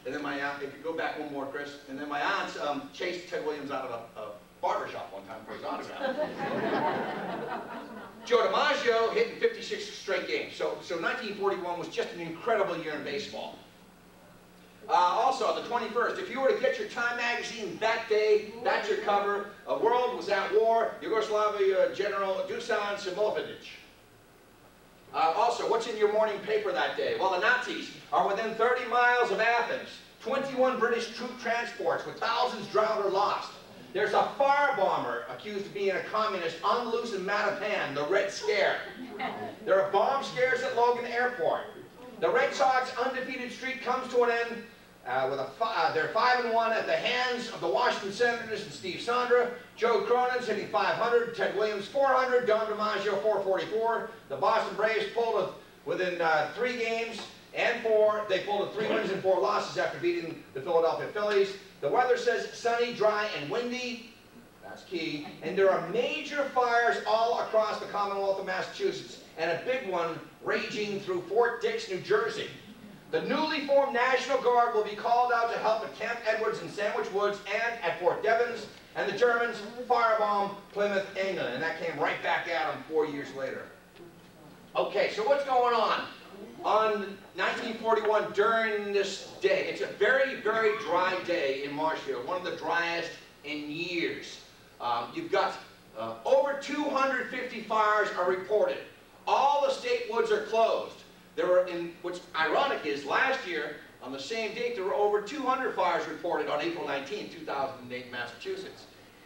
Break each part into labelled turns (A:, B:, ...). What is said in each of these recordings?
A: And then my aunt, if you go back one more, Chris, and then my aunts chased Ted Williams out of a barber shop one time for his autograph. Joe DiMaggio hit in 56 straight games. So 1941 was just an incredible year in baseball. Also, the 21st, if you were to get your Time magazine that day, that's your cover. The world was at war. Yugoslavia General Dusan Simonovic. Also, what's in your morning paper that day? Well, the Nazis are within 30 miles of Athens. 21 British troop transports with thousands drowned or lost. There's a firebomber accused of being a communist on the loose in Mattapan, the Red Scare. There are bomb scares at Logan Airport. The Red Sox undefeated streak comes to an end with they're 5-1 at the hands of the Washington Senators and Steve Sondra. Joe Cronin's hitting 500, Ted Williams 400, John DiMaggio 444. The Boston Braves pulled within 3 games and 4. They pulled 3 wins and 4 losses after beating the Philadelphia Phillies. The weather says sunny, dry, and windy. That's key. And there are major fires all across the Commonwealth of Massachusetts, and a big one raging through Fort Dix, New Jersey. The newly formed National Guard will be called out to help at Camp Edwards in Sandwich Woods and at Fort Devens, and the Germans firebomb Plymouth, England, and that came right back at them 4 years later. Okay, so what's going on? On 1941, during this day, it's a very, very dry day in Marshfield, one of the driest in years. You've got over 250 fires are reported. All the state woods are closed. There were, what's ironic is, last year, on the same date, there were over 200 fires reported on April 19, 2008 in Massachusetts.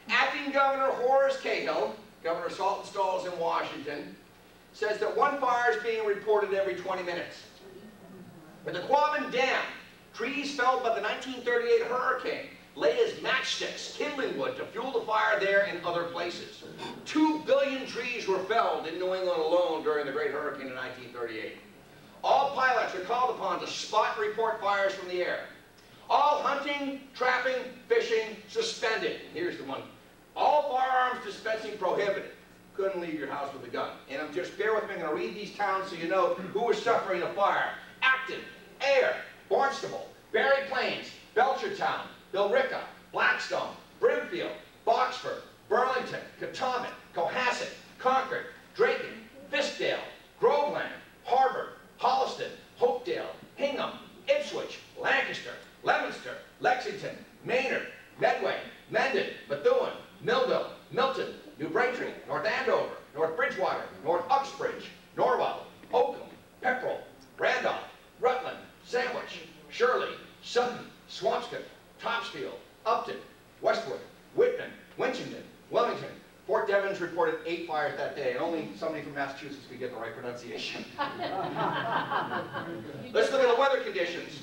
A: Acting Governor Horace Cahill, Governor Saltonstall's in Washington, says that 1 fire is being reported every 20 minutes. At the Quabbin Dam, trees felled by the 1938 hurricane lay as matchsticks, kindling wood, to fuel the fire there and other places. 2 billion trees were felled in New England alone during the Great Hurricane in 1938. All pilots are called upon to spot and report fires from the air. All hunting, trapping, fishing suspended. Here's the one. All firearms dispensing prohibited. Couldn't leave your house with a gun. And just bear with me, I'm going to read these towns so you know who was suffering a fire. Acton, Ayr, Barnstable, Barry Plains, Belchertown, Billerica, Blackstone, Brimfield, Boxford, Burlington, Catawba, Cohasset, Concord, Drayton, Fiskdale, Groveland, Harvard, Holliston, Hopedale, Hingham, Ipswich, Lancaster, Leominster, Lexington, Maynard, Medway, Mendon, Methuen, Millville, Milton, New Braintree, North Andover, North Bridgewater, North Uxbridge, Norwell, Oakham, Pepperell, Randolph, Rutland, Sandwich, Shirley, Sutton, Swampscott, Topsfield, Upton, Westwood, Whitman, Winchington, Wilmington. Fort Devens reported 8 fires that day, and only somebody from Massachusetts could get the right pronunciation. Let's look at the weather conditions.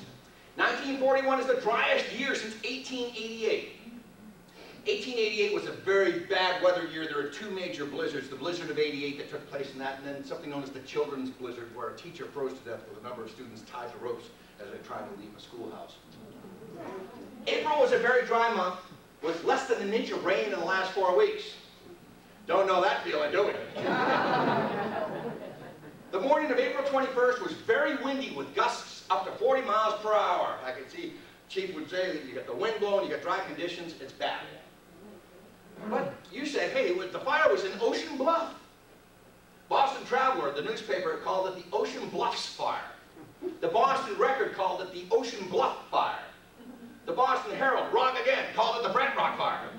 A: 1941 is the driest year since 1888. 1888 was a very bad weather year. There were 2 major blizzards, the blizzard of '88 that took place in that, and then something known as the children's blizzard, where a teacher froze to death with a number of students tied to ropes as they tried to leave a schoolhouse. April was a very dry month, with less than an inch of rain in the last 4 weeks. Don't know that feeling, do we? The morning of April 21st was very windy with gusts up to 40 miles per hour. I could see Chief would say that you got the wind blowing, you got dry conditions, it's bad. But you said, hey, the fire was in Ocean Bluff. Boston Traveler, the newspaper, called it the Ocean Bluffs Fire. The Boston Record called it the Ocean Bluff Fire. The Boston Herald, wrong again, called it the Brant Rock Fire.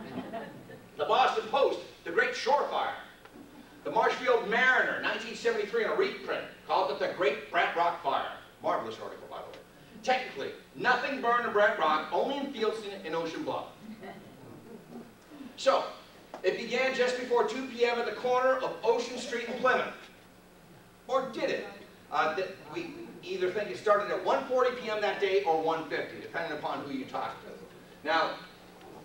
A: The Boston Post, the Great Shore Fire. The Marshfield Mariner, 1973, in a reprint, called it the Great Brant Rock Fire. Marvelous article, by the way. Technically, nothing burned in Brant Rock, only in Fieldston and Ocean Bluff. So, it began just before 2 p.m. at the corner of Ocean Street and Plymouth. Or did it? We either think it started at 1:40 p.m. that day or 1:50, depending upon who you talk to. Now,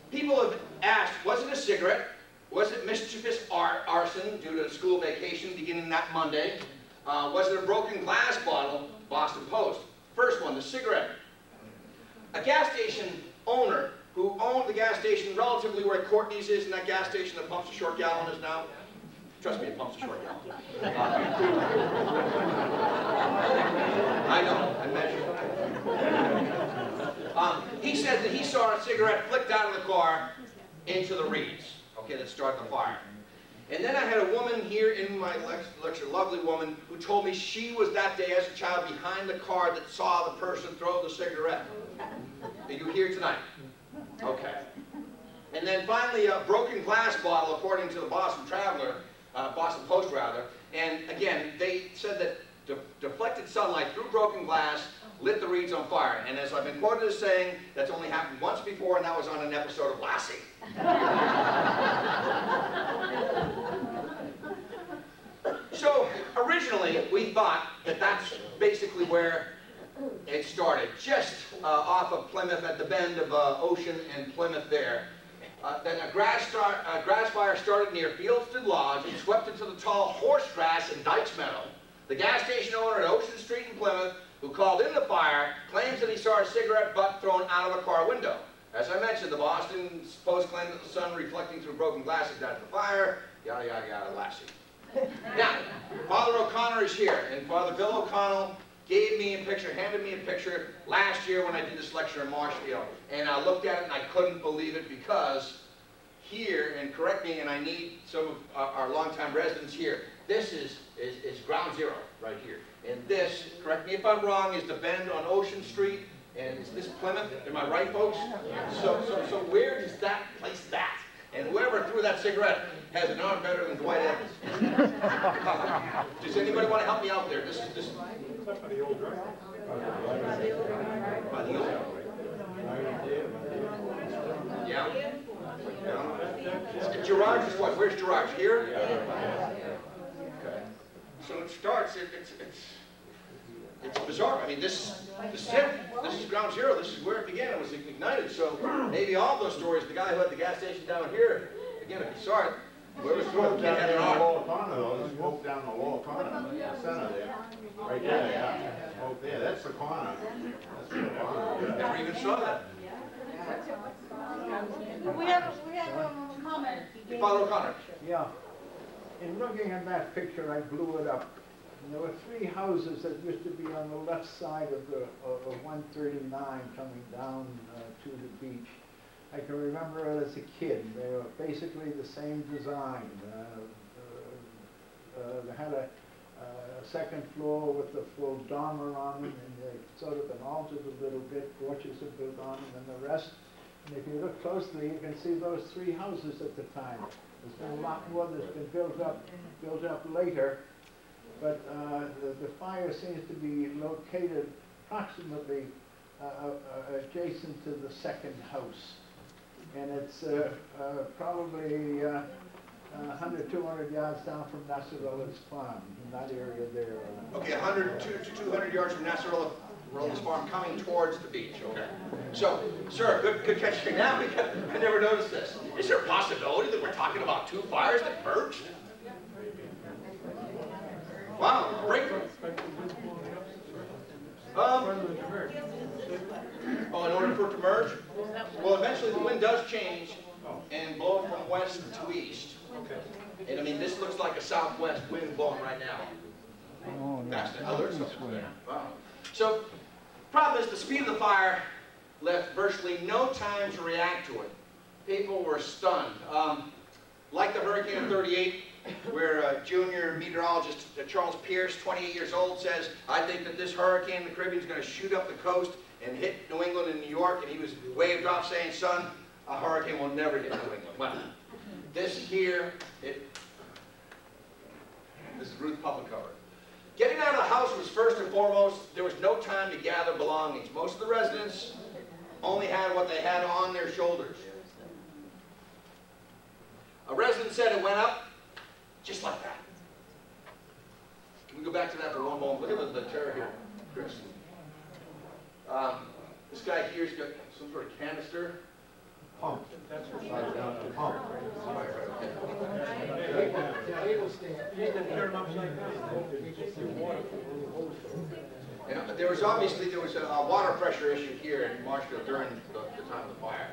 A: people have asked, was it a cigarette? Was it mischievous arson due to school vacation beginning that Monday? Was it a broken glass bottle? Boston Post. First one, the cigarette. A gas station owner who owned the gas station relatively where Courtney's is, and that gas station that pumps a short gallon is now. Trust me, it pumps a short gallon. I know, I measured. He said that he saw a cigarette flicked out of the car into the reeds, okay, that started the fire. And then I had a woman here in my lecture, lovely woman, who told me she was that day as a child behind the car that saw the person throw the cigarette. Are you here tonight? Okay. And then finally, a broken glass bottle, according to the Boston Traveler, Boston Post rather. And again, they said that deflected sunlight through broken glass lit the reeds on fire. And as I've been quoted as saying, that's only happened once before, and that was on an episode of Lassie. So originally, we thought that that's basically where it started, just off of Plymouth at the bend of Ocean and Plymouth there. Then a grass fire started near Fieldston Lodge and swept into the tall horse grass in Dykes Meadow. The gas station owner at Ocean Street in Plymouth, who called in the fire, claims that he saw a cigarette butt thrown out of a car window. As I mentioned, the Boston Post claimed that the sun reflecting through broken glass had died the fire, yada, yada, yada, Lassie. Now, Father O'Connor is here, and Father Bill O'Connell gave me a picture, handed me a picture last year when I did this lecture in Marshfield. And I looked at it and I couldn't believe it, because here, and correct me, and I need some of our longtime residents here, this is ground zero right here. And this, correct me if I'm wrong, is the bend on Ocean Street. And is this Plymouth? Am I right, folks? So where does that place that? And whoever threw that cigarette has an arm better than Dwight Evans. Does anybody want to help me out there? This by the old drive. By the old. Yeah. Gerard's is what? Where's Gerard's? Here? Okay. So it starts. It's bizarre. I mean, this is it. This is ground zero. This is where it began. It was ignited. So maybe all those stories. The guy who had the gas station down here. Again, if you saw it, whoever's throwing the kid had an arm.
B: There's smoke down the lower corner, the center there. Right there, yeah. Smoke there. That's the corner. That's the corner.
A: Never even saw that.
C: We have a comment.
A: Father O'Connor.
D: Yeah. In looking at that picture, I blew it up. And there were three houses that used to be on the left side of 139 coming down to the beach. I can remember it as a kid. They were basically the same design. They had a second floor with a full dormer on them, and they sort of been altered a little bit. Porches are built on them, and the rest. And if you look closely, you can see those three houses at the time. There's been a lot more that's been built up later, but the fire seems to be located approximately adjacent to the second house. And it's probably 100, 200 yards down from Nassarella's farm, in that area there.
A: Okay, 100 to 200 yards from Nassarella's farm, coming towards the beach. Okay. So, sir, good catch now, because I never noticed this. Is there a possibility that we're talking about two fires that merged? Wow, breakthrough. Oh, in order for it to merge? Well, eventually the wind does change and blow from west to east. Okay. And I mean, this looks like a southwest wind blowing right now.
D: Oh,
A: That's the other side. Wow. So, problem is the speed of the fire left virtually no time to react to it. People were stunned. Like the hurricane of '38, where junior meteorologist Charles Pierce, 28 years old, says, I think that this hurricane in the Caribbean is going to shoot up the coast and hit New England and New York, and he was waved off saying, son, a hurricane will never hit New England. Well, this here, this is Ruth Public cover. Getting out of the house was first and foremost. There was no time to gather belongings. Most of the residents only had what they had on their shoulders. A resident said it went up just like that. Can we go back to that for one moment? Look at the terror here, Chris. This guy here's got some sort of canister.
B: Pump. That's the pump.
A: Yeah, but there was a water pressure issue here in Marshfield during the time of the fire.